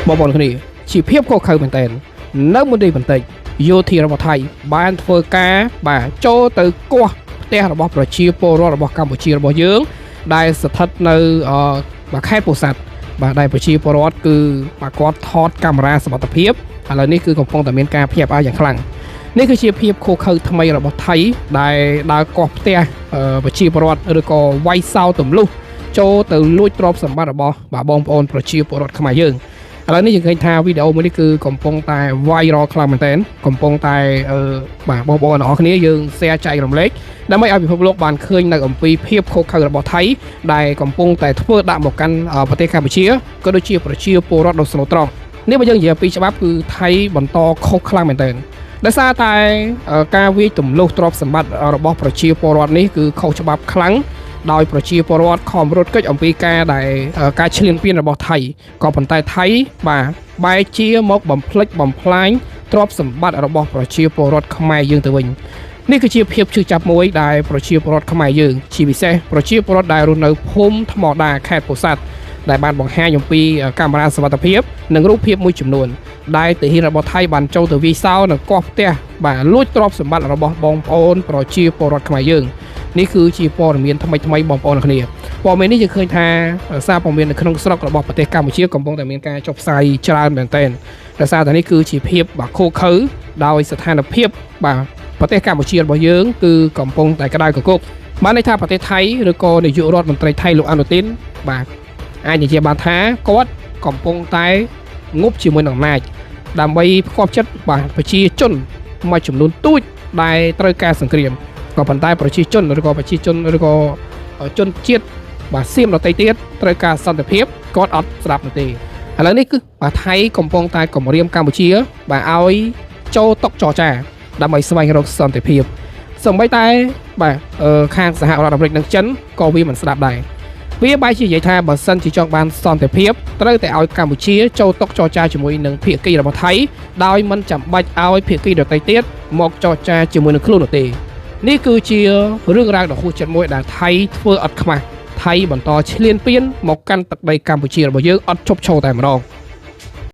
បងប្អូនគ្នាជាភាពខុសខើមែនតើនៅមន្ទីរបន្តិចយោធារបស់ថៃបានធ្វើការបាទចូលទៅកោះផ្ទះរបស់ប្រជាពលរដ្ឋរបស់កម្ពុជារបស់យើងដែលស្ថិតនៅបាទខេត្តពោធិ៍សាត់បាទដែលប្រជាពលរដ្ឋគឺបាទគាត់ថតកាមេរ៉ាសមត្ថភាពឥឡូវនេះគឺកំពុងតែមានការភ្ញាក់ផ្អើលយ៉ាងខ្លាំងនេះគឺជាភាពខុសខើថ្មីរបស់ថៃដែលដើរកោះផ្ទះប្រជាពលរដ្ឋឬក៏វាយសោទម្លុះចូលទៅលួចទ្រព្យសម្បត្តិរបស់បាទបងប្អូនប្រជាពលរដ្ឋខ្មែរយើងឥឡូវនេះយើងឃើញថាវីដេអូមួយនេះគឺកំពុងតែ viral ខ្លាំងមែនទែនកំពុងតែបាទបងប្អូនទាំងអស់គ្នាយើង share ចែករំលែកដើម្បីឲ្យពិភពលោកបានឃើញនៅអំពីភាពខុសខើរបស់ថៃដែលកំពុងតែធ្វើដាក់មកកាន់ប្រទេសកម្ពុជាក៏ដូចជាប្រជាពលរដ្ឋដ៏ស្លូតត្រង់នេះបើយើងនិយាយពីច្បាប់គឺថៃបន្តខុសខ្លាំងមែនទែនដោយសារតែការវាយទម្លុះទ្រព្យសម្បត្តិរបស់ប្រជាពលរដ្ឋនេះគឺខុសច្បាប់ខ្លាំងដោយប្រជាពលរដ្ឋខំរត់គេចអំពីការឈ្លានពានរបស់ថៃក៏ប៉ុន្តែថៃបាទបែរជាមកបំផ្លិចបំផ្លាញទ្រព្យសម្បត្តិរបស់ប្រជាពលរដ្ឋខ្មែរយើងទៅវិញនេះគឺជាភាពឈឺចាប់មួយដែលប្រជាពលរដ្ឋខ្មែរយើងជាពិសេសប្រជាពលរដ្ឋដែលរស់នៅភូមិថ្មដាខេត្តពោធិ៍សាត់ដែលបានបង្ហាញអំពីកាមេរ៉ាសុវត្ថិភាពនិងរូបភាពមួយចំនួនដែលទាហានរបស់ថៃបានចូលទៅវាយសោនៅកោះផ្ទះបាទលួចទ្រព្យសម្បត្តិរបស់បងប្អូនប្រជាពលរដ្ឋខ្មែរយើងនេះគឺជាព័ត៌មានថ្មីបងប្អូនគ្នាព័ត៌មាននេះយើងឃើញថាសារព័ត៌មាននៅក្នុងស្រុករបស់ប្រទេសកម្ពុជាកំពុងតែមានការចុះផ្សាយច្រើនមែនទែនដោយសារតែនេះគឺជាភាពបាទខុសខើដោយស្ថានភាពបាទប្រទេសកម្ពុជារបស់យើងគឺកំពុងតែក្តៅកគកបានន័យថាប្រទេសថៃឬក៏នាយករដ្ឋមន្ត្រីថៃលោកអនុទីនបាទអាចនិយាយបានថាគាត់កំពុងតែងប់ជាមួយនឹងអំណាចដើម្បីផ្គប់ចិត្តបាទប្រជាជនមួយចំនួនទូចដែលត្រូវការសង្គ្រាមក៏ប៉ុន្តែប្រជាជនឬក៏ជនជាតិបាទសៀមដទៃទៀតត្រូវការសន្តិភាពគាត់អត់ស្ដាប់នោះទេឥឡូវនេះគឺបាទថៃកំពុងតែគម្រាមកម្ពុជាបាទឲ្យចូលតុចរចាដើម្បីស្វែងរកសន្តិភាពសូម្បីតែបាទខាងសហរដ្ឋអាមេរិកនិងចិនក៏វាមិនស្ដាប់ដែរវាបែរជានិយាយថាបើសិនជាចង់បានសន្តិភាពត្រូវតែឲ្យកម្ពុជាចូលតុចរចាជាមួយនឹងភាគីរបស់ថៃដោយមិនចាំបាច់ឲ្យភាគីដទៃទៀតមកចរចាជាមួយនឹងខ្លួននោះទេនេះគឺជារឿងរ៉ាវដ៏ហួសចិត្តមួយដែលថៃធ្វើអត់ខ្មាស់ថៃបន្តឈ្លានពានមកកាន់ទឹកដីកម្ពុជារបស់យើងអត់ឈប់ឈរតែម្ដង